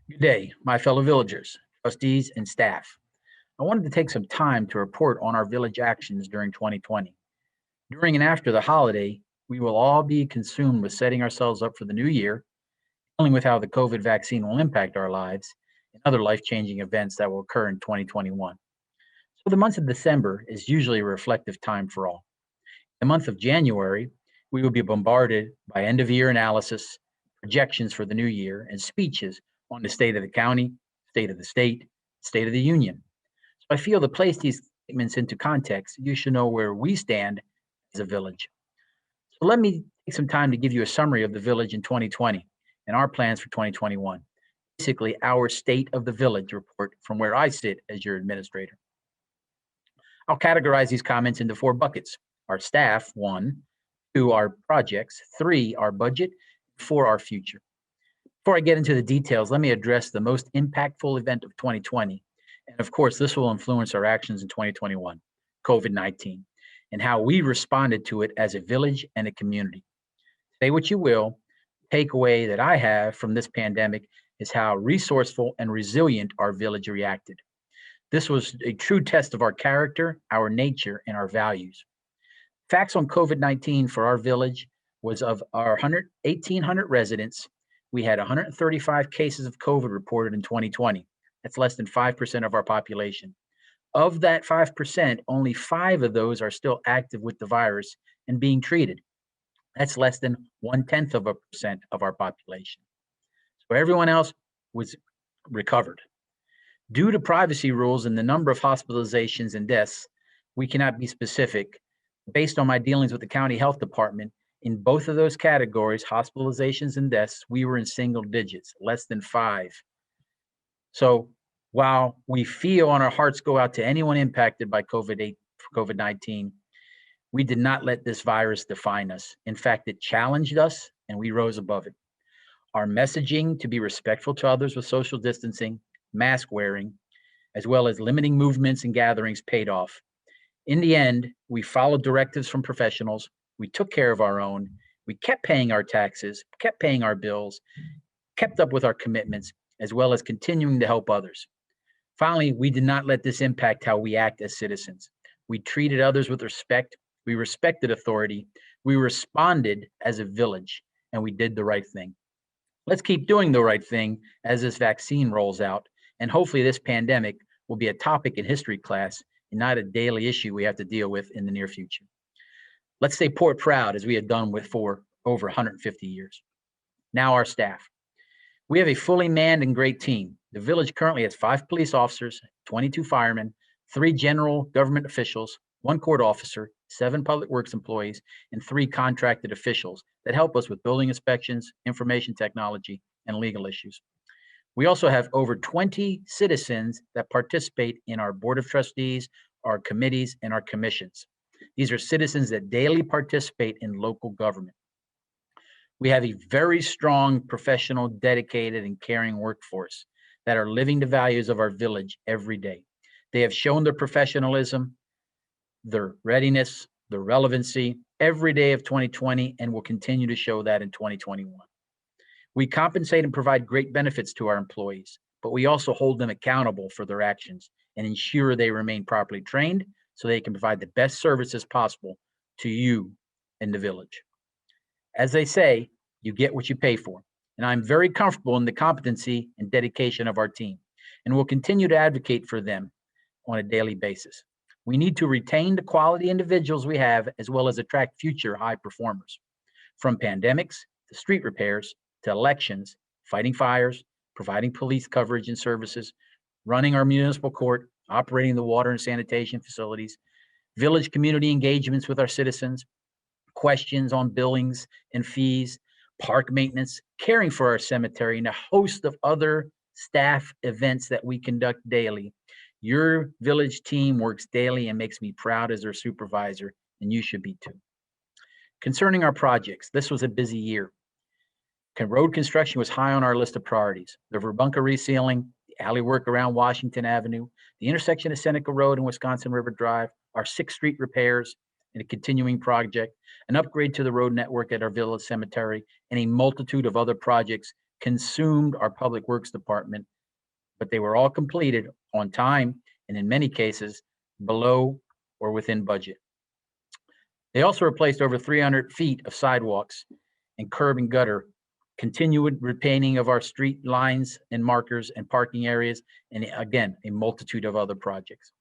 Good day, my fellow villagers, trustees, and staff. I wanted to take some time to report on our village actions during 2020. During and after the holiday, we will all be consumed with setting ourselves up for the new year, dealing with how the COVID vaccine will impact our lives, and other life changing events that will occur in 2021. So, the month of December is usually a reflective time for all. The month of January, we will be bombarded by end of year analysis, projections for the new year, and speeches on the state of the county, state of the state of the union. So I feel to place these statements into context, you should know where we stand as a village. So let me take some time to give you a summary of the village in 2020 and our plans for 2021. Basically, our state of the village report from where I sit as your administrator. I'll categorize these comments into four buckets: our staff, one; two, our projects; three, our budget; four, our future. Before I get into the details, let me address the most impactful event of 2020. And of course, this will influence our actions in 2021, COVID-19, and how we responded to it as a village and a community. Say what you will, the takeaway that I have from this pandemic is how resourceful and resilient our village reacted. This was a true test of our character, our nature, and our values. Facts on COVID-19 for our village was of our 1,800 residents, we had 135 cases of COVID reported in 2020. That's less than 5% of our population. Of that 5%, only 5 of those are still active with the virus and being treated. That's less than 0.1% of our population. So everyone else was recovered. Due to privacy rules and the number of hospitalizations and deaths, we cannot be specific. Based on my dealings with the county health department, in both of those categories, hospitalizations and deaths, we were in single digits, less than 5. So while we feel and our hearts go out to anyone impacted by COVID-19, we did not let this virus define us. In fact, it challenged us and we rose above it. Our messaging to be respectful to others with social distancing, mask wearing, as well as limiting movements and gatherings paid off. In the end, we followed directives from professionals. We took care of our own. We kept paying our taxes, kept paying our bills, kept up with our commitments, as well as continuing to help others. Finally, we did not let this impact how we act as citizens. We treated others with respect. We respected authority. We responded as a village, and we did the right thing. Let's keep doing the right thing as this vaccine rolls out, and hopefully this pandemic will be a topic in history class and not a daily issue we have to deal with in the near future. Let's stay port proud as we have done with for over 150 years. Now our staff. We have a fully manned and great team. The village currently has 5 police officers, 22 firemen, 3 general government officials, 1 court officer, 7 public works employees, and 3 contracted officials that help us with building inspections, information technology, and legal issues. We also have over 20 citizens that participate in our board of trustees, our committees, and our commissions. These are citizens that daily participate in local government. We have a very strong, professional, dedicated, and caring workforce that are living the values of our village every day. They have shown their professionalism, their readiness, their relevancy every day of 2020 and will continue to show that in 2021. We compensate and provide great benefits to our employees, but we also hold them accountable for their actions and ensure they remain properly trained so they can provide the best services possible to you in the village. As they say, you get what you pay for. And I'm very comfortable in the competency and dedication of our team, and will continue to advocate for them on a daily basis. We need to retain the quality individuals we have, as well as attract future high performers. From pandemics to street repairs to elections, fighting fires, providing police coverage and services, running our municipal court, operating the water and sanitation facilities, village community engagements with our citizens, questions on billings and fees, park maintenance, caring for our cemetery, and a host of other staff events that we conduct daily. Your village team works daily and makes me proud as their supervisor, and you should be too. Concerning our projects, this was a busy year. Road construction was high on our list of priorities. The Verbunka resealing, the alley work around Washington Avenue, the intersection of Seneca Road and Wisconsin River Drive, our 6th Street repairs, and a continuing project, an upgrade to the road network at our village cemetery, and a multitude of other projects consumed our Public Works Department, but they were all completed on time and in many cases below or within budget. They also replaced over 300 feet of sidewalks and curb and gutter, continued repainting of our street lines and markers and parking areas, and again, a multitude of other projects.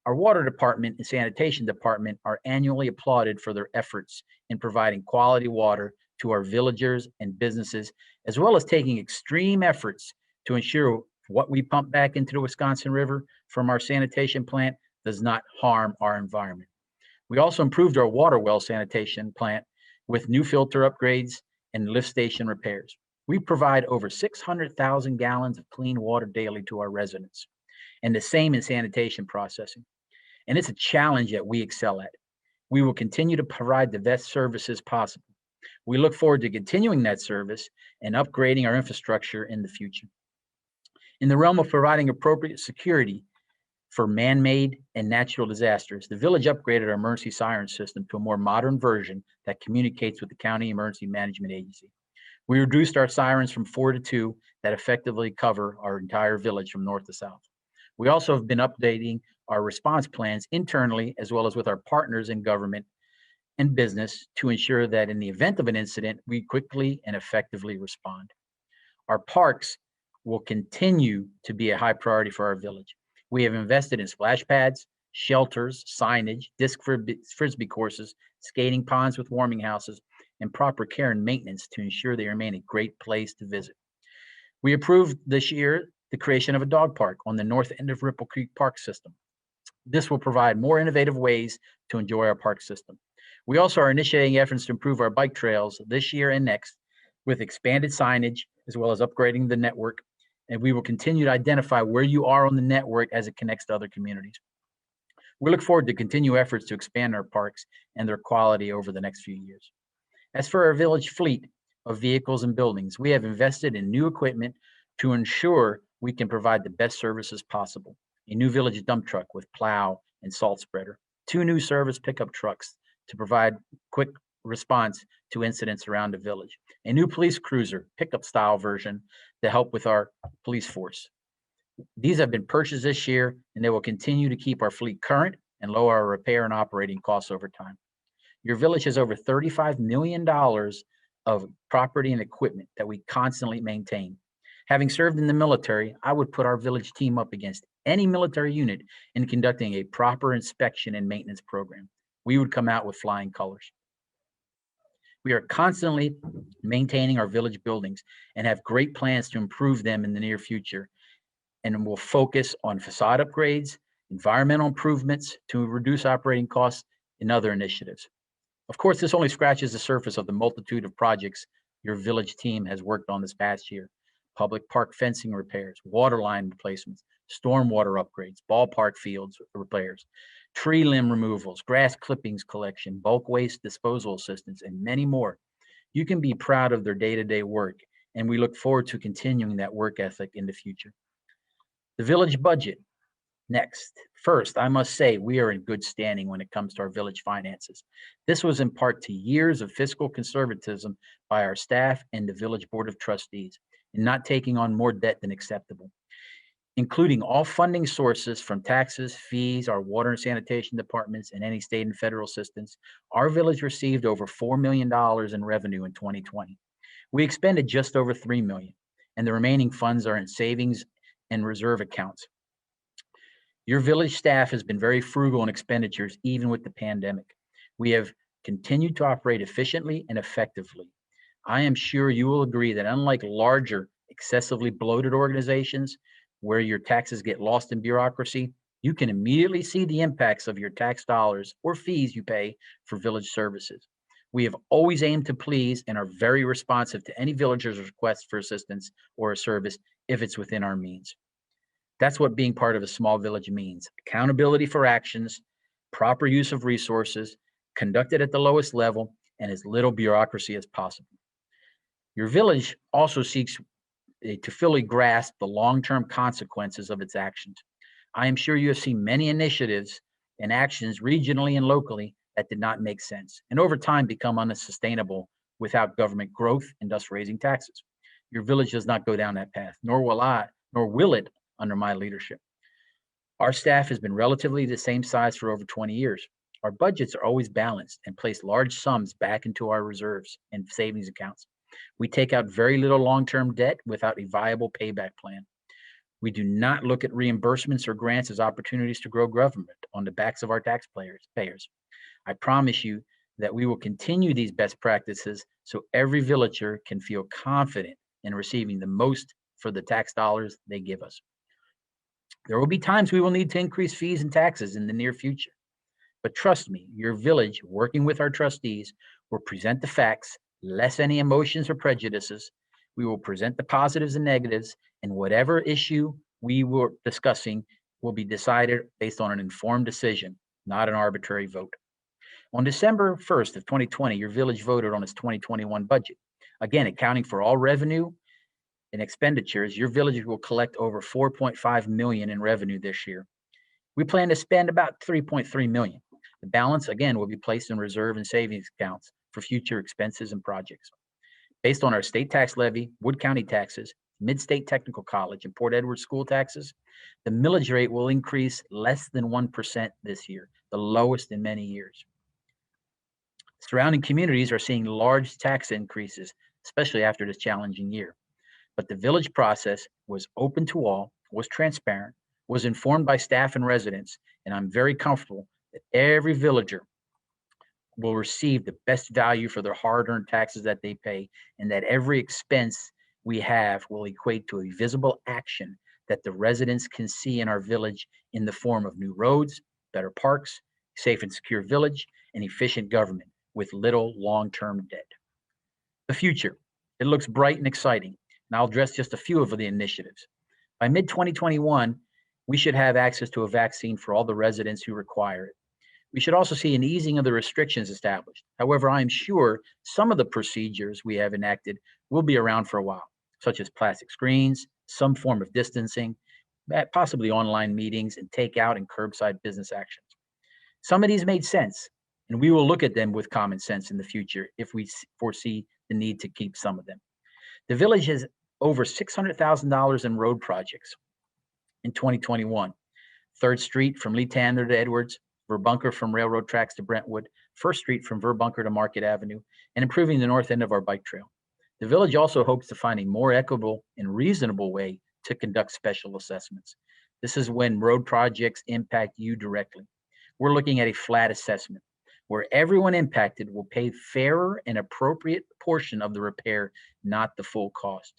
Our water department and sanitation department are annually applauded for their efforts in providing quality water to our villagers and businesses, as well as taking extreme efforts to ensure what we pump back into the Wisconsin River from our sanitation plant does not harm our environment. We also improved our water well sanitation plant with new filter upgrades and lift station repairs. We provide over 600,000 gallons of clean water daily to our residents, and the same in sanitation processing. And it's a challenge that we excel at. We will continue to provide the best services possible. We look forward to continuing that service and upgrading our infrastructure in the future. In the realm of providing appropriate security for man-made and natural disasters, the village upgraded our emergency siren system to a more modern version that communicates with the County Emergency Management Agency. We reduced our sirens from 4 to 2 that effectively cover our entire village from north to south. We also have been updating our response plans internally as well as with our partners in government and business to ensure that in the event of an incident, we quickly and effectively respond. Our parks will continue to be a high priority for our village. We have invested in splash pads, shelters, signage, disc frisbee courses, skating ponds with warming houses, and proper care and maintenance to ensure they remain a great place to visit. We approved this year the creation of a dog park on the north end of Ripple Creek Park system. This will provide more innovative ways to enjoy our park system. We also are initiating efforts to improve our bike trails this year and next with expanded signage as well as upgrading the network. And we will continue to identify where you are on the network as it connects to other communities. We look forward to continue efforts to expand our parks and their quality over the next few years. As for our village fleet of vehicles and buildings, we have invested in new equipment to ensure we can provide the best services possible. A new village dump truck with plow and salt spreader, 2 new service pickup trucks to provide quick response to incidents around the village, a new police cruiser pickup style version to help with our police force. These have been purchased this year and they will continue to keep our fleet current and lower our repair and operating costs over time. Your village has over $35 million of property and equipment that we constantly maintain. Having served in the military, I would put our village team up against any military unit in conducting a proper inspection and maintenance program. We would come out with flying colors. We are constantly maintaining our village buildings and have great plans to improve them in the near future. And we'll focus on facade upgrades, environmental improvements to reduce operating costs, and other initiatives. Of course, this only scratches the surface of the multitude of projects your village team has worked on this past year. Public park fencing repairs, water line replacements, stormwater upgrades, ballpark fields repairs, tree limb removals, grass clippings collection, bulk waste disposal assistance, and many more. You can be proud of their day-to-day work, and we look forward to continuing that work ethic in the future. The village budget. Next. First, I must say we are in good standing when it comes to our village finances. This was in part to years of fiscal conservatism by our staff and the village board of trustees in not taking on more debt than acceptable. Including all funding sources from taxes, fees, our water and sanitation departments, and any state and federal assistance, our village received over $4 million in revenue in 2020. We expended just over $3 million, and the remaining funds are in savings and reserve accounts. Your village staff has been very frugal in expenditures, even with the pandemic. We have continued to operate efficiently and effectively. I am sure you will agree that unlike larger, excessively bloated organizations, where your taxes get lost in bureaucracy, you can immediately see the impacts of your tax dollars or fees you pay for village services. We have always aimed to please and are very responsive to any villager's request for assistance or a service if it's within our means. That's what being part of a small village means. Accountability for actions, proper use of resources, conducted at the lowest level, and as little bureaucracy as possible. Your village also seeks to fully grasp the long-term consequences of its actions. I am sure you have seen many initiatives and actions regionally and locally that did not make sense and over time become unsustainable without government growth and thus raising taxes. Your village does not go down that path, nor will it under my leadership. Our staff has been relatively the same size for over 20 years. Our budgets are always balanced and place large sums back into our reserves and savings accounts. We take out very little long-term debt without a viable payback plan. We do not look at reimbursements or grants as opportunities to grow government on the backs of our taxpayers. I promise you that we will continue these best practices so every villager can feel confident in receiving the most for the tax dollars they give us. There will be times we will need to increase fees and taxes in the near future. But trust me, your village, working with our trustees, will present the facts, less any emotions or prejudices. We will present the positives and negatives, and whatever issue we were discussing will be decided based on an informed decision, not an arbitrary vote. On December 1st of 2020, your village voted on its 2021 budget. Again, accounting for all revenue and expenditures, your village will collect over 4.5 million in revenue this year. We plan to spend about 3.3 million. The balance, again, will be placed in reserve and savings accounts for future expenses and projects. Based on our state tax levy, Wood County taxes, Mid-State Technical College, and Port Edwards school taxes, the millage rate will increase less than 1% this year, the lowest in many years. Surrounding communities are seeing large tax increases, especially after this challenging year. But the village process was open to all, was transparent, was informed by staff and residents, and I'm very comfortable that every villager will receive the best value for their hard-earned taxes that they pay, and that every expense we have will equate to a visible action that the residents can see in our village in the form of new roads, better parks, safe and secure village, and efficient government with little long-term debt. The future, it looks bright and exciting, and I'll address just a few of the initiatives. By mid-2021, we should have access to a vaccine for all the residents who require it. We should also see an easing of the restrictions established. However, I am sure some of the procedures we have enacted will be around for a while, such as plastic screens, some form of distancing, possibly online meetings, and takeout and curbside business actions. Some of these made sense, and we will look at them with common sense in the future if we foresee the need to keep some of them. The village has over $600,000 in road projects in 2021. 3rd Street from Lee Tanner to Edwards, Verbunker from railroad tracks to Brentwood, 1st Street from Verbunker to Market Avenue, and improving the north end of our bike trail. The village also hopes to find a more equitable and reasonable way to conduct special assessments. This is when road projects impact you directly. We're looking at a flat assessment where everyone impacted will pay fairer and appropriate portion of the repair, not the full cost.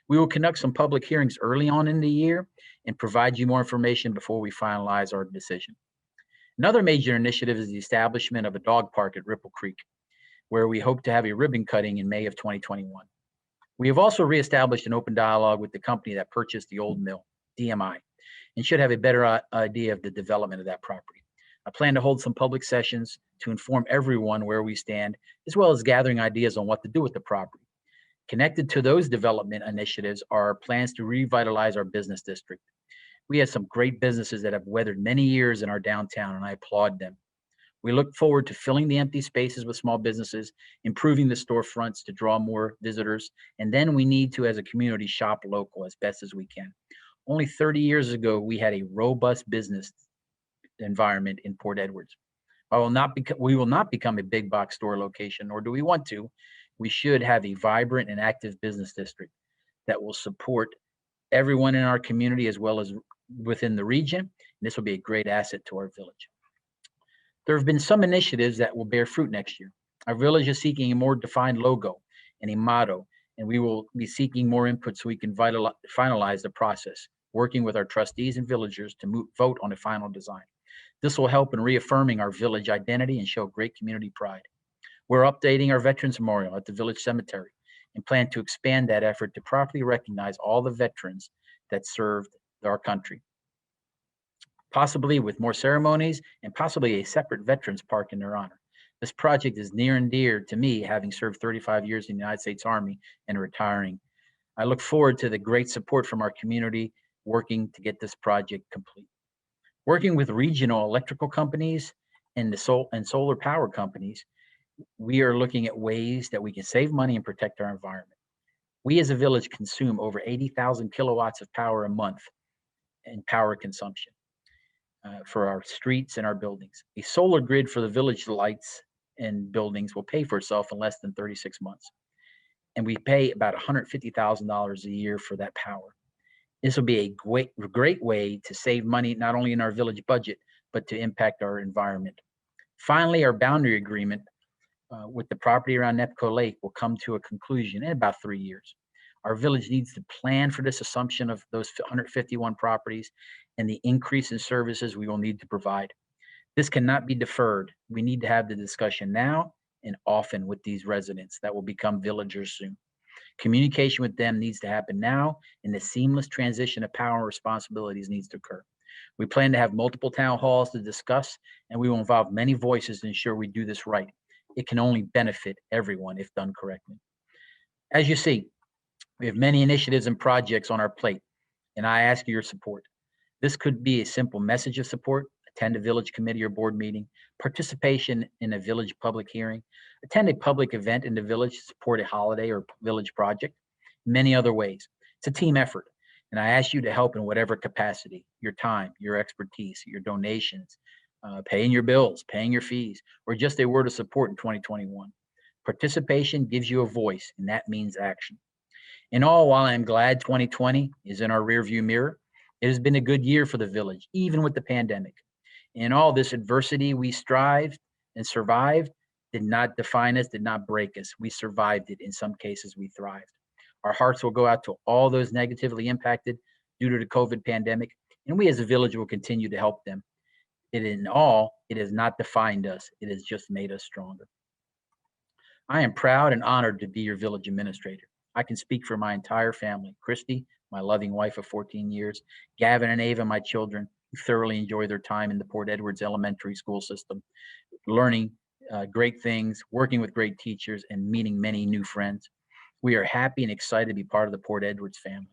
We will conduct some public hearings early on in the year and provide you more information before we finalize our decision. Another major initiative is the establishment of a dog park at Ripple Creek, where we hope to have a ribbon cutting in May of 2021. We have also reestablished an open dialogue with the company that purchased the old mill, DMI, and should have a better idea of the development of that property. I plan to hold some public sessions to inform everyone where we stand, as well as gathering ideas on what to do with the property. Connected to those development initiatives are our plans to revitalize our business district. We have some great businesses that have weathered many years in our downtown, and I applaud them. We look forward to filling the empty spaces with small businesses, improving the storefronts to draw more visitors, and then we need to, as a community, shop local as best as we can. Only 30 years ago, we had a robust business environment in Port Edwards. We will not become a big box store location, nor do we want to. We should have a vibrant and active business district that will support everyone in our community as well as within the region. And this will be a great asset to our village. There have been some initiatives that will bear fruit next year. Our village is seeking a more defined logo and a motto, and we will be seeking more input so we can finalize the process, working with our trustees and villagers to vote on a final design. This will help in reaffirming our village identity and show great community pride. We're updating our Veterans Memorial at the Village Cemetery and plan to expand that effort to properly recognize all the veterans that served our country, possibly with more ceremonies and possibly a separate Veterans Park in their honor. This project is near and dear to me, having served 35 years in the United States Army and retiring. I look forward to the great support from our community working to get this project complete. Working with regional electrical companies and solar power companies, we are looking at ways that we can save money and protect our environment. We as a village consume over 80,000 kilowatts of power a month in power consumption for our streets and our buildings. A solar grid for the village lights and buildings will pay for itself in less than 36 months. And we pay about $150,000 a year for that power. This will be a great way to save money, not only in our village budget, but to impact our environment. Finally, our boundary agreement with the property around Nepco Lake will come to a conclusion in about 3 years. Our village needs to plan for this assumption of those 151 properties and the increase in services we will need to provide. This cannot be deferred. We need to have the discussion now and often with these residents that will become villagers soon. Communication with them needs to happen now, and the seamless transition of power and responsibilities needs to occur. We plan to have multiple town halls to discuss, and we will involve many voices to ensure we do this right. It can only benefit everyone if done correctly. As you see, we have many initiatives and projects on our plate, and I ask your support. This could be a simple message of support, attend a village committee or board meeting, participation in a village public hearing, attend a public event in the village to support a holiday or village project, many other ways. It's a team effort, and I ask you to help in whatever capacity, your time, your expertise, your donations, paying your bills, paying your fees, or just a word of support in 2021. Participation gives you a voice, and that means action. In all, while I'm glad 2020 is in our rearview mirror, it has been a good year for the village, even with the pandemic. In all this adversity, we strived and survived, did not define us, did not break us. We survived it. In some cases, we thrived. Our hearts will go out to all those negatively impacted due to the COVID pandemic, and we as a village will continue to help them. In all, it has not defined us. It has just made us stronger. I am proud and honored to be your village administrator. I can speak for my entire family. Christy, my loving wife of 14 years, Gavin and Ava, my children, who thoroughly enjoy their time in the Port Edwards Elementary School system, learning great things, working with great teachers, and meeting many new friends. We are happy and excited to be part of the Port Edwards family.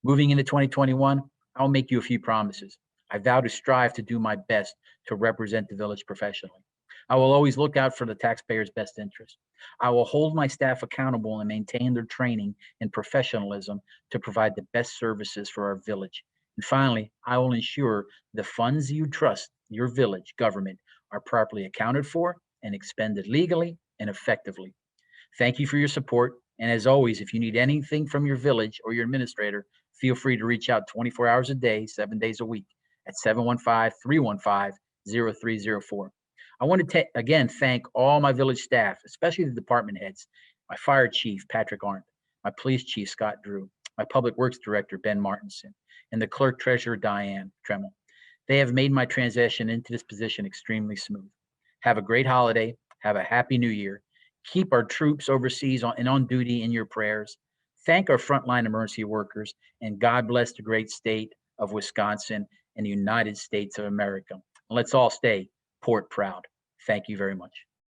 Moving into 2021, I'll make you a few promises. I vow to strive to do my best to represent the village professionally. I will always look out for the taxpayers' best interest. I will hold my staff accountable and maintain their training and professionalism to provide the best services for our village. And finally, I will ensure the funds you trust your village government are properly accounted for and expended legally and effectively. Thank you for your support. And as always, if you need anything from your village or your administrator, feel free to reach out 24 hours a day, 7 days a week at 715-315-0304. I want to again thank all my village staff, especially the department heads, my fire chief, Patrick Arndt, my police chief, Scott Drew, my public works director, Ben Martinson, and the clerk treasurer, Diane Tremmel. They have made my transition into this position extremely smooth. Have a great holiday. Have a happy new year. Keep our troops overseas and on duty in your prayers. Thank our frontline emergency workers, and God bless the great state of Wisconsin and the United States of America. And let's all stay Port proud. Thank you very much.